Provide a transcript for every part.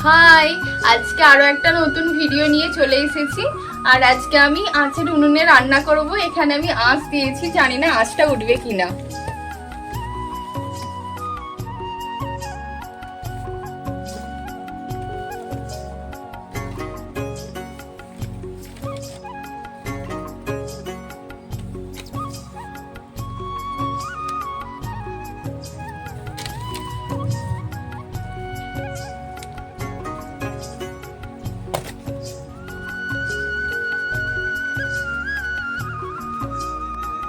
High, আজকে আরো একটা নতুন ভিডিও নিয়ে চলে এসেছি। আর আজকে আমি আঁচের উনুনে রান্না করব। এখানে আমি আঁচ দিয়েছি, জানি না আঁচটা উঠবে কিনা।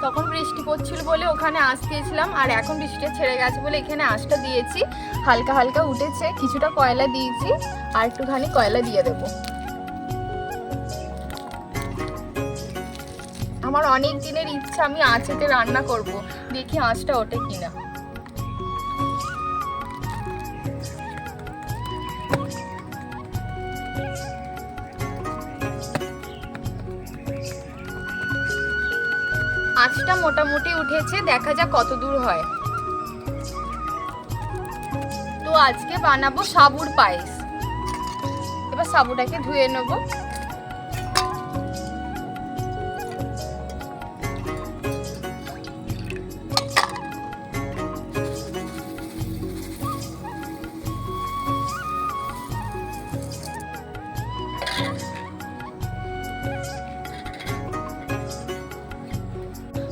তখন বৃষ্টি পড়ছিল বলে ওখানে আঁচ দিয়েছিলাম, আর এখন বৃষ্টিটা ছেড়ে গেছে বলে এখানে আঁচটা দিয়েছি। হালকা হালকা উঠেছে, কিছুটা কয়লা দিয়েছি, আর একটুখানি কয়লা দিয়ে দেব। আমার অনেক দিনের ইচ্ছা, আমি আঁচেতে রান্না করব, দেখি আঁচটা ওঠে কিনা। আঁচটা মোটামুটি উঠেছে, দেখা যাক কত দূর হয়। তো আজকে বানাবো সাবুর পায়েস। এবার সাবুটাকে ধুয়ে নেব।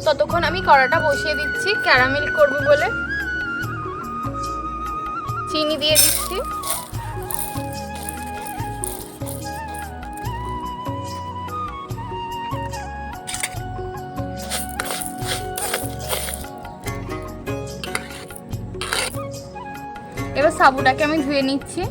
ততক্ষণ আমি কড়াটা বসিয়ে দিচ্ছি, ক্যারামেল করব বলে। চিনি দিয়ে দিচ্ছি। এবার সাবুটাকে আমি ধুয়ে নিচ্ছি।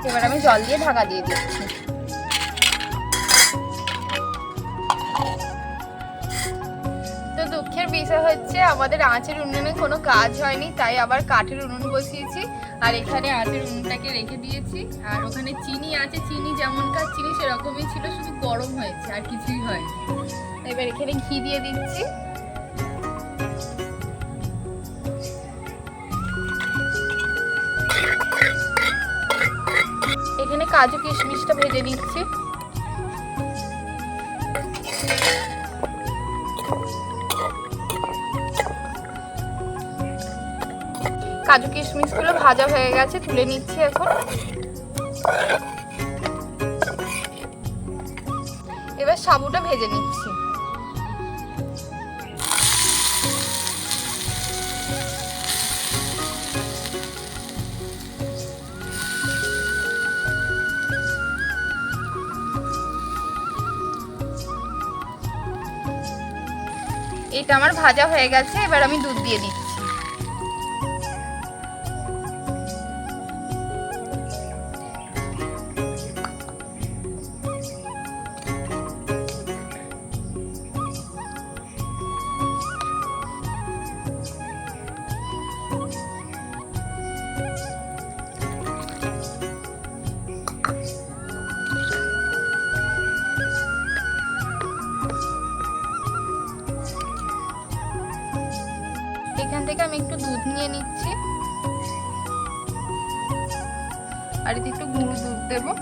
এবার আমি জল দিয়ে ঢাকা দিয়ে দিচ্ছি। তো দুঃখের বিষয় হচ্ছে আমাদের আঁচের উনুনে কোনো কাজ হয়নি, তাই আবার কাঠের উনুন বসিয়েছি। আর এখানে আঁচের উনুনটাকে রেখে দিয়েছি। আর ওখানে চিনি আছে, চিনি যেমনকার চিনি সেরকমই ছিল, শুধু গরম হয়েছে আর কিছুই হয়নি। এবার এখানে ঘি দিয়ে দিচ্ছি। এখানে কাজু কিশমিশটা ভেজে নিচ্ছি। কাজু কিশমিশগুলো ভাজা হয়ে গেছে, তুলে নিচ্ছি এখন। এবার সাবুটা ভেজে নিচ্ছি। এটা আমার ভাজা হয়ে গেছে, এবার আমি দুধ দিয়ে দিচ্ছি। এখান থেকে আমি একটু দুধ নিয়ে নিচ্ছি, আর এতে একটু গুঁড়ো দুধ দেবো।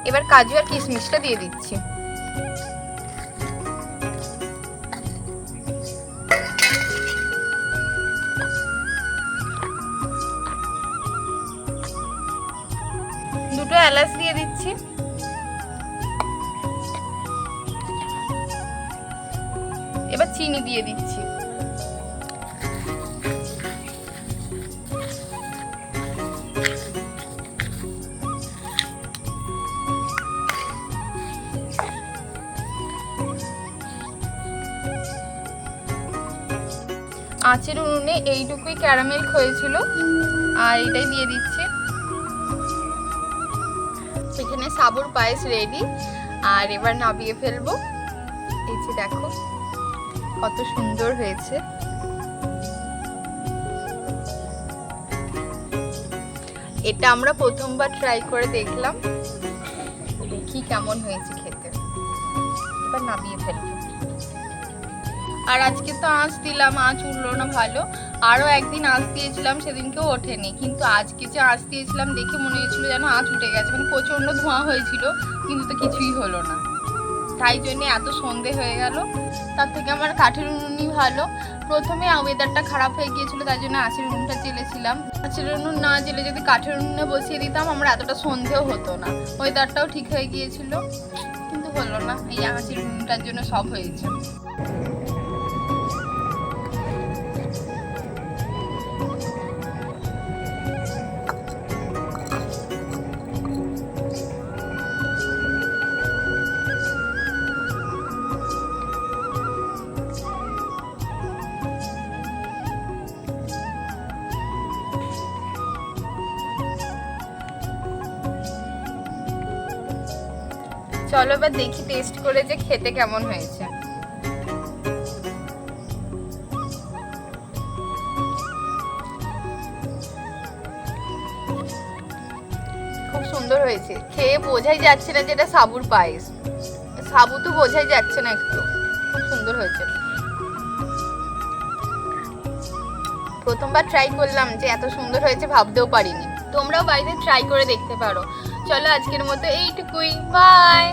এবার কাজু আর কিশমিশটা দিয়ে দিচ্ছি। দুটো এলাচ দিয়ে দিচ্ছি। এবার চিনি দিয়ে দিচ্ছি। আঁচের উনুনে এইটুকুই ক্যারামেল হয়েছিল আর এটাই দিয়ে দিচ্ছি। এখানে সাবুর পায়েস রেডি আর এবার নামিয়ে ফেলবো। এই যে দেখো কত সুন্দর হয়েছে। এটা আমরা প্রথমবার ট্রাই করে দেখলাম, দেখি কেমন হয়েছে খেতে। এবার নামিয়ে ফেলবো। আর আজকে তো আঁচ দিলাম, আঁচ উঠলো না ভালো। আরও একদিন আঁচ দিয়েছিলাম, সেদিনকেও ওঠেনি। কিন্তু আজকে যে আঁচ দিয়েছিলাম দেখে মনে হয়েছিল যেন আঁচ উঠে গেছে, মানে প্রচণ্ড ধোঁয়া হয়েছিল, কিন্তু তো কিছুই হলো না। তাই জন্যে এত সন্ধে হয়ে গেল। তার থেকে আমার কাঠের উনুনই ভালো। প্রথমে ওয়েদারটা খারাপ হয়ে গিয়েছিল, তাই জন্য আঁচের উনুনটা জেলেছিলাম। আঁচের উনুন না জেলে যদি কাঠের উনুনে বসিয়ে দিতাম আমার এতটা সন্ধেও হতো না, ওয়েদারটাও ঠিক হয়ে গিয়েছিল। কিন্তু হলো না, এই আঁচের উনুনটার জন্য সব হয়েছে। চলো এবার দেখি টেস্ট করে যে খেতে কেমন হয়েছে। খুব সুন্দর হয়েছে, খেয়ে বোঝাই যাচ্ছে না যে এটা সাবুর পায়েস। সাবু তো বোঝাই যাচ্ছে না একটু। খুব সুন্দর হয়েছে। প্রথমবার ট্রাই করলাম, যে এত সুন্দর হয়েছে ভাবতেও পারিনি। তোমরাও বাড়িতে ট্রাই করে দেখতে পারো। চলো আজকের মতো এইটুকুই, বাই।